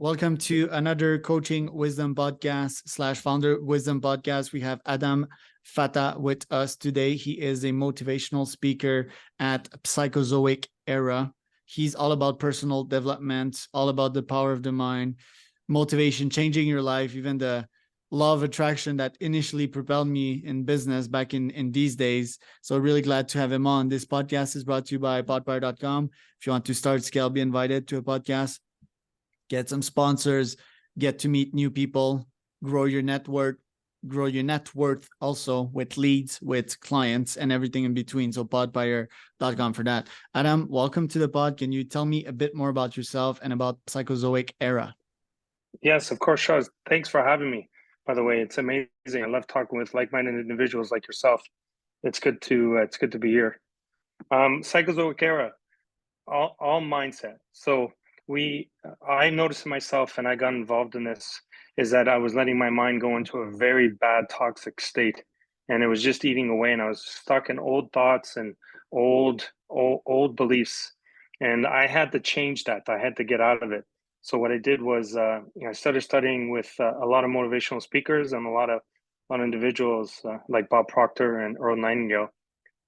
Welcome to another Coaching Wisdom Podcast / Founder Wisdom Podcast. We have Adam Fata with us today. He is a motivational speaker at Psychozoic Era. He's all about personal development, all about the power of the mind, motivation, changing your life, even the law of attraction that initially propelled me in business back in these days. So really glad to have him on. This podcast is brought to you by podpire.com. If you want to start, scale, be invited to a podcast, get some sponsors, get to meet new people, grow your network, grow your net worth also with leads, with clients, and everything in between. So podpire.com for that. Adam, welcome to the pod. Can you tell me a bit more about yourself and about Psychozoic Era? Yes, of course, Charles. Thanks for having me. By the way, it's amazing. I love talking with like-minded individuals like yourself. It's good to be here. Psychozoic Era, all mindset. So I noticed myself, and I got involved in this, is that I was letting my mind go into a very bad toxic state, and it was just eating away, and I was stuck in old thoughts and old beliefs, and I had to change that. I had to get out of it. So what I did was I started studying with a lot of motivational speakers and a lot of individuals like Bob Proctor and Earl Nightingale,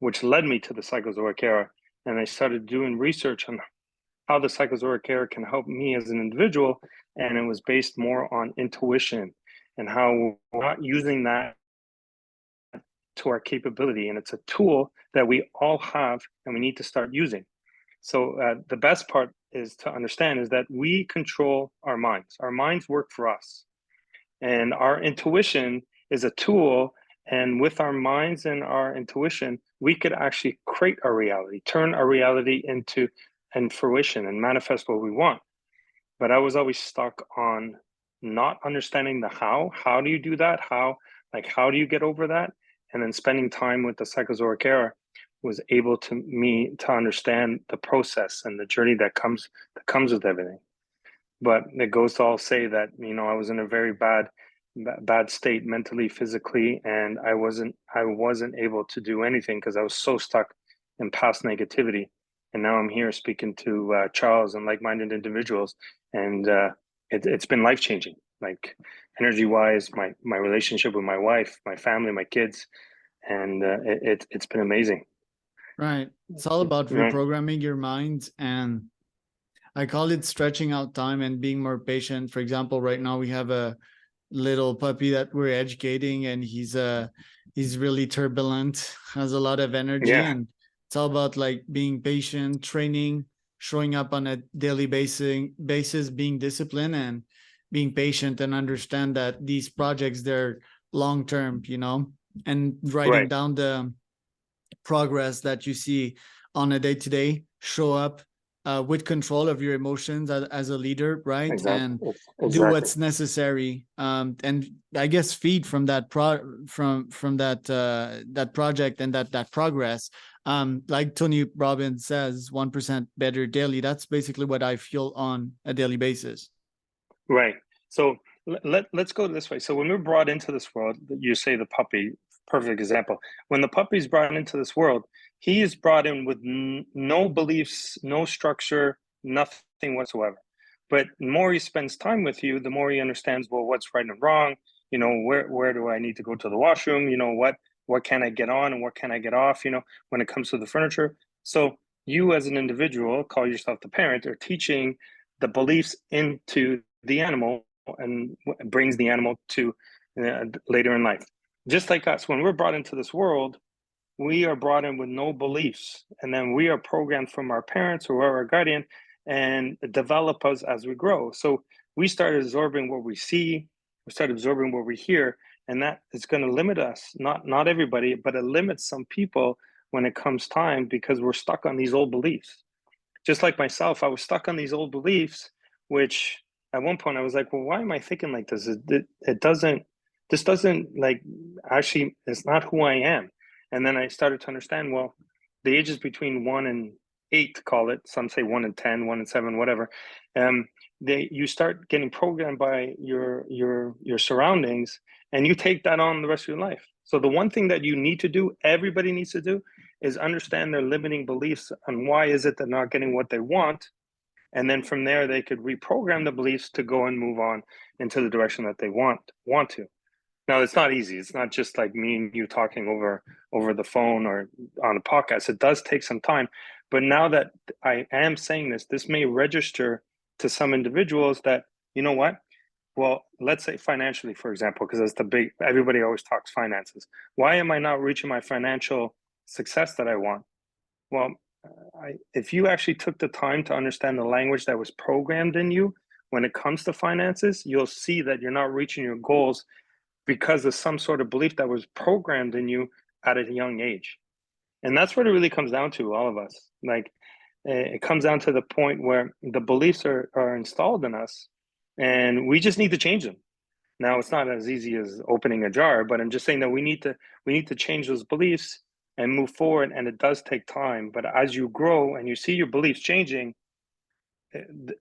which led me to the Psychozoic Era. And I started doing research on how the Psychozoic Era can help me as an individual. And it was based more on intuition and how we're not using that to our capability. And it's a tool that we all have and we need to start using. So the best part is to understand is that we control our minds. Our minds work for us. And our intuition is a tool. And with our minds and our intuition, we could actually create our reality, turn our reality into fruition and manifest what we want. But I was always stuck on not understanding the how. How do you do that? How do you get over that? And then spending time with the Psychozoic Era was able to understand the process and the journey that comes with everything. But it goes to all say that, I was in a very bad state mentally, physically, and I wasn't able to do anything because I was so stuck in past negativity. And now I'm here speaking to Charles and like-minded individuals, and it's been life-changing, like energy-wise, my relationship with my wife, my family, my kids, and it's been amazing. Right. It's all about reprogramming your mind, and I call it stretching out time and being more patient. For example, right now we have a little puppy that we're educating, and he's really turbulent, has a lot of energy, and it's all about like being patient, training, showing up on a daily basis, being disciplined and being patient, and understand that these projects, they're long term, and writing down the progress that you see on a day-to-day, show up with control of your emotions as a leader, right? Exactly. And do what's necessary, and I guess feed from that from that project and that progress. Like Tony Robbins says, 1% better daily. That's basically what I feel on a daily basis. Right. So let's go this way. So when we're brought into this world, you say the puppy, perfect example. When the puppy's brought into this world, he is brought in with no beliefs, no structure, nothing whatsoever. But the more he spends time with you, the more he understands, well, what's right and wrong. Where do I need to go to the washroom? What can I get on and what can I get off? When it comes to the furniture. So you as an individual, call yourself the parent, are teaching the beliefs into the animal and brings the animal to later in life. Just like us, when we're brought into this world, we are brought in with no beliefs, and then we are programmed from our parents or our guardian and develop us as we grow. So we start absorbing what we see, we start absorbing what we hear, and that is going to limit us. Not everybody, but it limits some people when it comes time, because we're stuck on these old beliefs. Just like myself, I was stuck on these old beliefs, which at one point I was like, well, why am I thinking like this? This doesn't like, actually, it's not who I am. And then I started to understand, well, the ages between 1 and 8, call it, some say 1 and 10, 1 and 7, whatever. You start getting programmed by your surroundings, and you take that on the rest of your life. So the one thing that you need to do, everybody needs to do, is understand their limiting beliefs and why is it they're not getting what they want, And then from there, they could reprogram the beliefs to go and move on into the direction that they want to. Now, it's not easy. It's not just like me and you talking over the phone or on a podcast. It does take some time. But now that I am saying this, this may register to some individuals that, you know what? Well, let's say financially, for example, because that's the big, everybody always talks finances. Why am I not reaching my financial success that I want? Well, if you actually took the time to understand the language that was programmed in you when it comes to finances, you'll see that you're not reaching your goals because of some sort of belief that was programmed in you at a young age. And that's what it really comes down to, all of us. Like, it comes down to the point where the beliefs are installed in us and we just need to change them. Now, it's not as easy as opening a jar, but I'm just saying that we need to change those beliefs and move forward. And it does take time. But as you grow and you see your beliefs changing,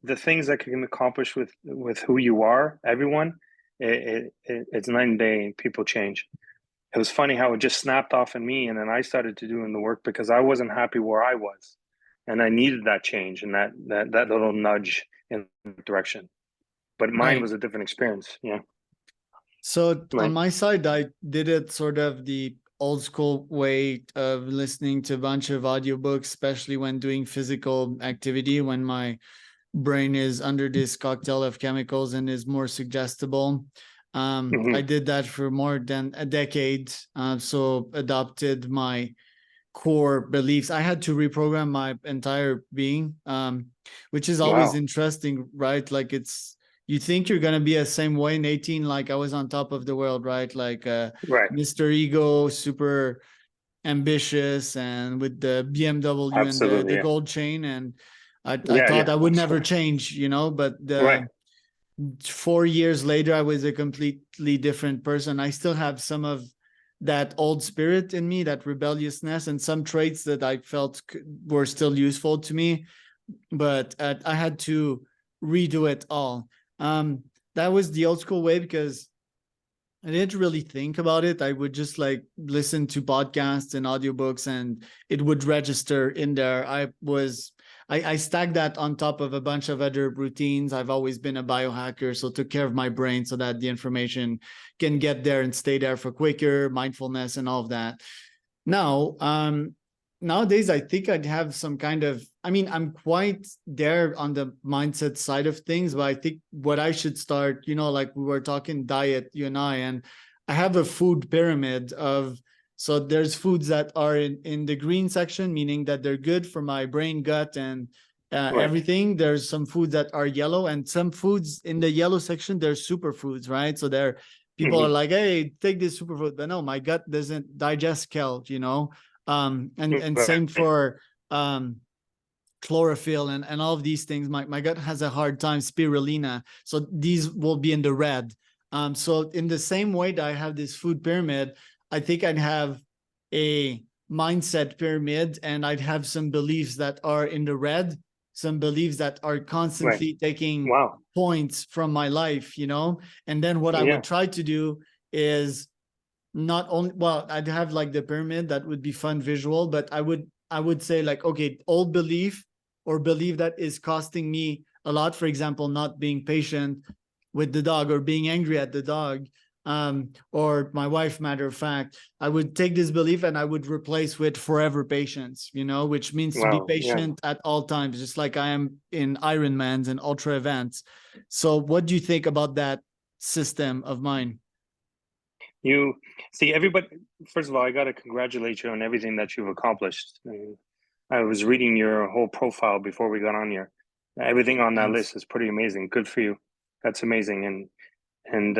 the things that can accomplish with who you are, everyone, it's night and day. People change. It was funny how it just snapped off in me, and then I started to doing the work because I wasn't happy where I was, and I needed that change and that little nudge in the direction. But mine Right. was a different experience. Yeah. So Right. on my side, I did it sort of the old school way of listening to a bunch of audiobooks, especially when doing physical activity, when my brain is under this cocktail of chemicals and is more suggestible. I did that for more than a decade. So adopted my core beliefs. I had to reprogram my entire being, which is always Wow. interesting, right? Like you think you're gonna be the same way in 18, like I was on top of the world, right? Like Right. Mr. Ego, super ambitious, and with the BMW and Absolutely. the Yeah. gold chain, and I Yeah. thought Yeah. I would never change, but Right. 4 years later, I was a completely different person. I still have some of that old spirit in me, that rebelliousness, and some traits that I felt were still useful to me, but I had to redo it all. That was the old school way because I didn't really think about it. I would just like listen to podcasts and audiobooks and it would register in there. I stacked that on top of a bunch of other routines. I've always been a biohacker, so took care of my brain so that the information can get there and stay there for quicker, mindfulness and all of that. Now, nowadays, I think I'd have some kind of, I'm quite there on the mindset side of things, but I think what I should start, like we were talking diet, you and I have a food pyramid so there's foods that are in the green section, meaning that they're good for my brain, gut, and Right. everything. There's some foods that are yellow, and some foods in the yellow section, they're superfoods, right? So people are like, hey, take this superfood, but no, my gut doesn't digest kale, and same Right. for chlorophyll and all of these things. My gut has a hard time, spirulina, so these will be in the red. So in the same way that I have this food pyramid, I think I'd have a mindset pyramid, and I'd have some beliefs that are in the red, some beliefs that are constantly Right. taking Wow. points from my life, and then what I Yeah. would try to do is not only, well, I'd have like the pyramid, that would be fun visual, but I would say like, okay, old belief or belief that is costing me a lot, for example, not being patient with the dog or being angry at the dog, or my wife, matter of fact, I would take this belief and I would replace with forever patience, which means to be Wow. Yeah. patient at all times, just like I am in Ironmans and ultra events. So what do you think about that system of mine? You see, everybody, first of all, I got to congratulate you on everything that you've accomplished. I was reading your whole profile before we got on here. Everything on that Thanks. list is pretty amazing. Good for you. That's amazing. And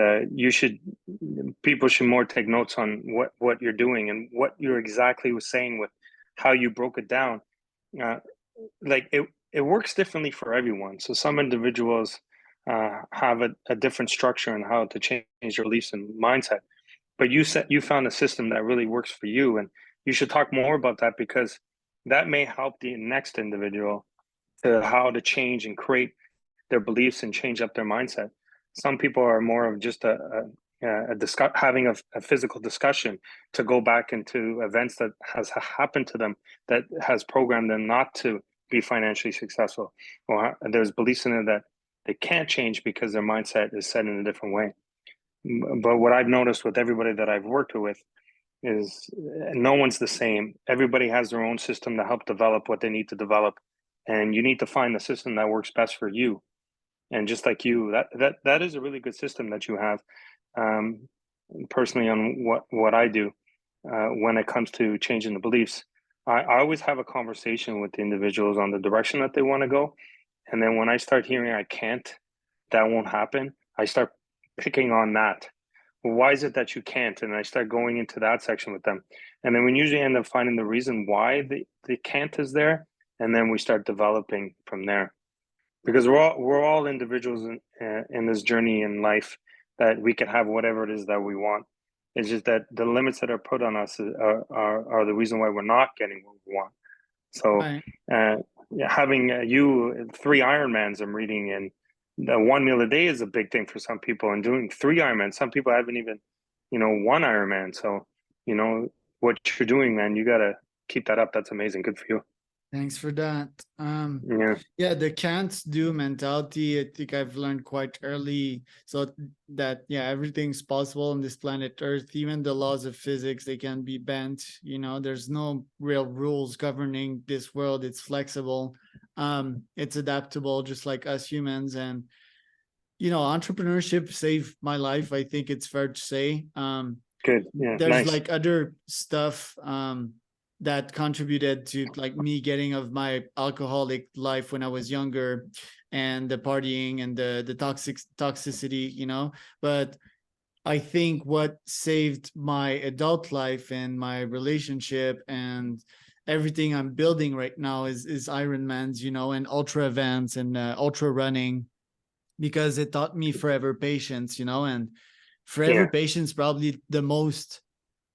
people should more take notes on what you're doing and what you exactly was saying with how you broke it down. Uh, like it works differently for everyone. So some individuals have a different structure on how to change your beliefs and mindset. But you found a system that really works for you, and you should talk more about that because that may help the next individual to how to change and create their beliefs and change up their mindset. Some people are more of just having a physical discussion to go back into events that has happened to them that has programmed them not to be financially successful, or there's beliefs in it that they can't change because their mindset is set in a different way. But what I've noticed with everybody that I've worked with is no one's the same. Everybody has their own system to help develop what they need to develop, and you need to find the system that works best for you. And just like you, that is a really good system that you have. Personally, on what I do when it comes to changing the beliefs, I always have a conversation with the individuals on the direction that they want to go, and then when I start hearing I can't, that won't happen, I start picking on that. Well, why is it that you can't? And I start going into that section with them. And then we usually end up finding the reason why the can't is there. And then we start developing from there. Because we're all individuals in this journey in life, that we can have whatever it is that we want. It's just that the limits that are put on us are the reason why we're not getting what we want. So Right. having you 3 Ironmans I'm reading, and the 1 meal a day is a big thing for some people, and doing 3 Ironmans, some people haven't even, 1 Ironman. So, what you're doing, man, you got to keep that up. That's amazing. Good for you. Thanks for that. Yeah. Yeah, the can't do mentality, I think I've learned quite early. So that, yeah, everything's possible on this planet Earth. Even the laws of physics, they can be bent. There's no real rules governing this world. It's flexible. It's adaptable, just like us humans. And, entrepreneurship saved my life. I think it's fair to say. Good. Yeah. There's Nice. like other stuff that contributed to like me getting of my alcoholic life when I was younger, and the partying and the toxicity. But I think what saved my adult life and my relationship and everything I'm building right now is Ironmans, and ultra events and ultra running, because it taught me forever patience, and forever Yeah. patience probably the most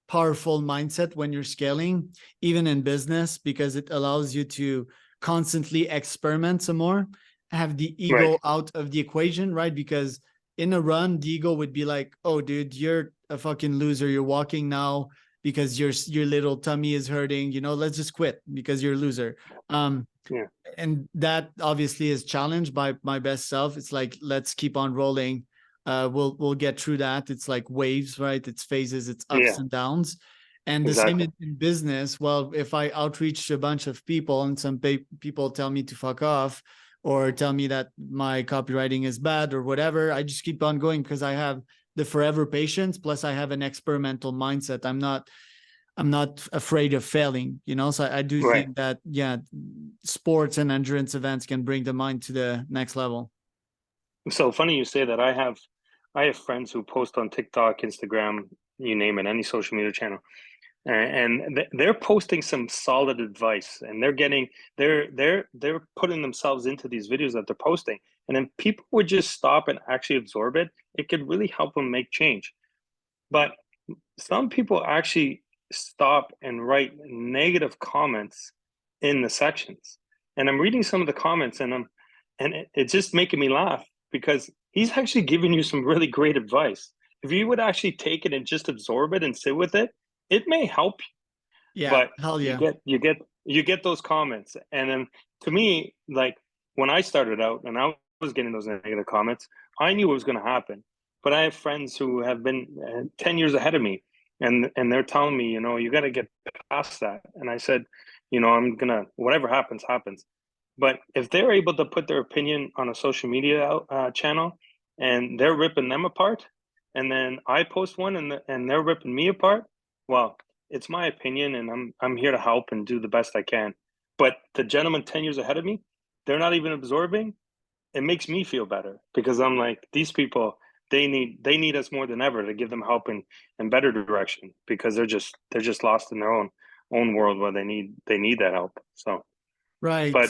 powerful mindset when you're scaling, even in business, because it allows you to constantly experiment some more, have the Right. ego out of the equation, right? Because in a run, the ego would be like, oh, dude, you're a fucking loser. You're walking now because your little tummy is hurting. Let's just quit because you're a loser. Yeah. And that obviously is challenged by my best self. It's like, let's keep on rolling. We'll get through that. It's like waves, right? It's phases, it's ups Yeah. and downs. And the same Exactly. in business. Well, if I outreach to a bunch of people and some people tell me to fuck off, or tell me that my copywriting is bad or whatever, I just keep on going because I have the forever patience. Plus I have an experimental mindset. I'm not afraid of failing, so I do Right. think that, yeah, sports and endurance events can bring the mind to the next level. So funny you say that. I have friends who post on TikTok, Instagram, you name it, any social media channel, and they're posting some solid advice, and they're putting themselves into these videos that they're posting, and then people would just stop and actually absorb it. It could really help them make change. But some people actually stop and write negative comments in the sections, and I'm reading some of the comments, and it's just making me laugh, because he's actually giving you some really great advice. If you would actually take it and just absorb it and sit with it, it may help you. Yeah, But hell you yeah. get those comments, and then, to me, like, when I started out and I was getting those negative comments, I knew what was going to happen. But I have friends who have been 10 years ahead of me, and they're telling me, you got to get past that. And I said, I'm gonna, whatever happens happens. But if they're able to put their opinion on a social media channel, and they're ripping them apart, and then I post one, and they're ripping me apart, well, it's my opinion, and I'm here to help and do the best I can. But the gentleman 10 years ahead of me, they're not even absorbing. It makes me feel better, because I'm like, these people, they need us more than ever to give them help and better direction, because they're just lost in their own world where they need that help. So, Right. but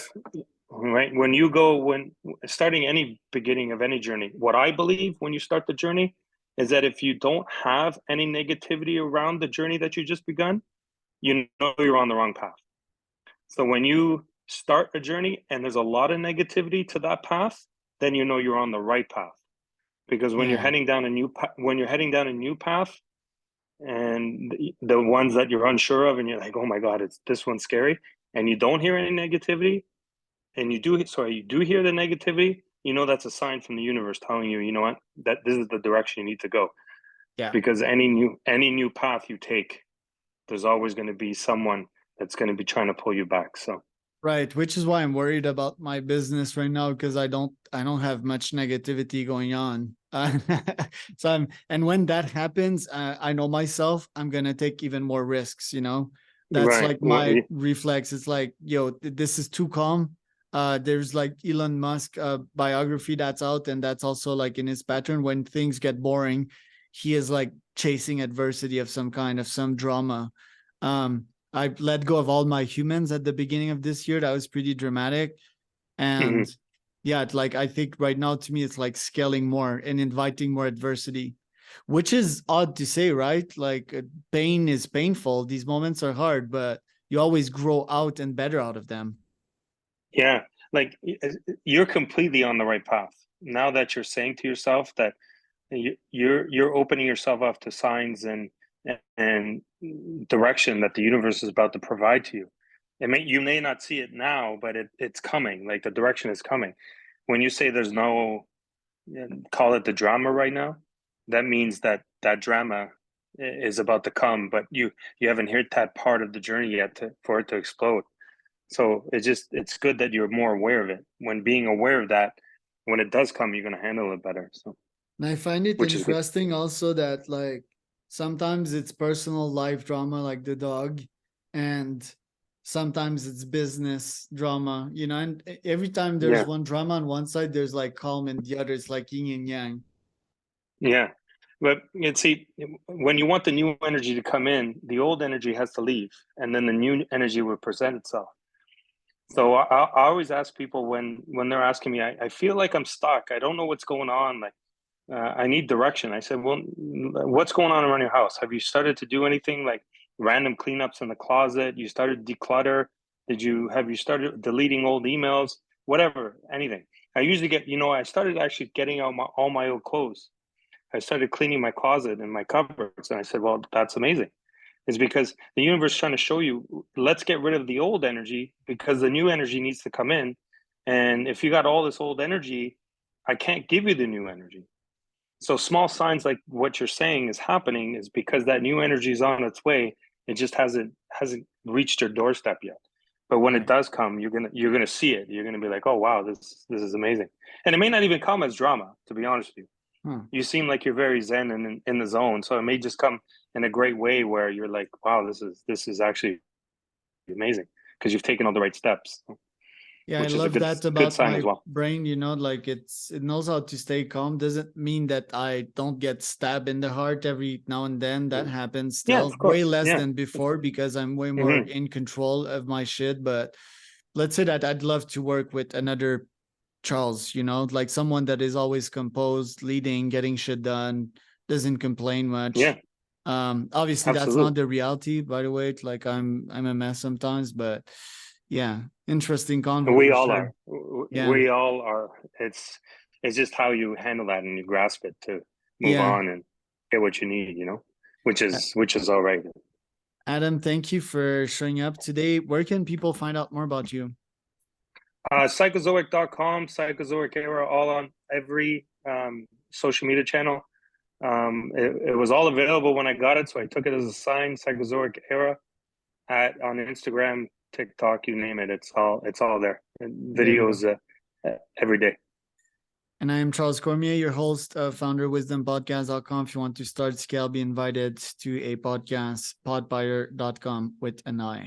right, when starting any beginning of any journey, what I believe when you start the journey is that if you don't have any negativity around the journey that you just begun, you know you're on the wrong path. So when you start a journey and there's a lot of negativity to that path, then you know you're on the right path. Because when you're Yeah. heading down a new path, and the ones that you're unsure of, and you're like, oh my god, it's this one's scary, and you don't hear any negativity, and you do hear the negativity, you know that's a sign from the universe telling you, you know what, that this is the direction you need to go. Yeah. Because any new path you take, there's always going to be someone that's going to be trying to pull you back. So Right, which is why I'm worried about my business right now, because I don't have much negativity going on. And when that happens, I know myself, I'm gonna take even more risks. That's right. like my reflex. It's like, yo, this is too calm. There's like Elon Musk biography that's out, and that's also like in his pattern. When things get boring, he is like chasing adversity of some kind, of some drama. I let go of all my humans at the beginning of this year. That was pretty dramatic. And yeah, like I think right now to me, it's like scaling more and inviting more adversity, which is odd to say, right? Like pain is painful. These moments are hard, but you always grow out and better out of them. Yeah, like you're completely on the right path. Now that you're saying to yourself that you're opening yourself up to signs and direction that the universe is about to provide to you. You may not see it now, but it's coming. Like the direction is coming. When you say there's no, call it the drama right now, that means that drama is about to come, but you haven't hit that part of the journey yet for it to explode. So it's good that you're more aware of it. When being aware of that, when it does come, you're going to handle it better. So, And I find it which is good. interesting also that like sometimes it's personal life drama, like the dog, and sometimes it's business drama, and every time there's Yeah. one drama on one side, there's like calm and the other. It's like yin and yang. Yeah. But you see, when you want the new energy to come in, the old energy has to leave, and then the new energy will present itself. So I always ask people when they're asking me, I feel like I'm stuck. I don't know what's going on. Like, I need direction. I said, well, what's going on around your house? Have you started to do anything like random cleanups in the closet? You started to declutter? Have you started deleting old emails? Whatever, anything. I usually get, I started actually getting out all my old clothes. I started cleaning my closet and my cupboards. And I said, well, that's amazing. Is because the universe is trying to show you, let's get rid of the old energy because the new energy needs to come in. And if you got all this old energy, I can't give you the new energy. So small signs like what you're saying is happening is because that new energy is on its way. It just hasn't reached your doorstep yet. But when it does come, you're gonna see it. You're gonna be like, oh wow, this is amazing. And it may not even come as drama, to be honest with you. You seem like you're very zen and in the zone. So it may just come in a great way where you're like, wow, this is actually amazing because you've taken all the right steps. Yeah, I Which is a love good that good about sign as my well. brain, like it knows how to stay calm. Doesn't mean that I don't get stabbed in the heart every now and then. That happens Yeah, still, of way course. less Yeah. than before because I'm way more in control of my shit. But let's say that I'd love to work with another Charles, like someone that is always composed, leading, getting shit done, doesn't complain much. Yeah, Obviously that's not absolutely. the reality, by the way. It's like I'm a mess sometimes, but yeah, interesting convo We for all sure. are. Yeah. We all are. It's just how you handle that and you grasp it to move Yeah. on and get what you need, which is all right. Adam, thank you for showing up today. Where can people find out more about you? Psychozoic.com, Psychozoic Era, all on every social media channel. It was all available when I got it, so I took it as a sign. Psychozoic Era on Instagram, TikTok, you name it. It's all there. There you go. Videos every day. And I am Charles Cormier, your host of founderwisdompodcast.com. If you want to start, scale, be invited to a podcast, podbuyer.com with an I.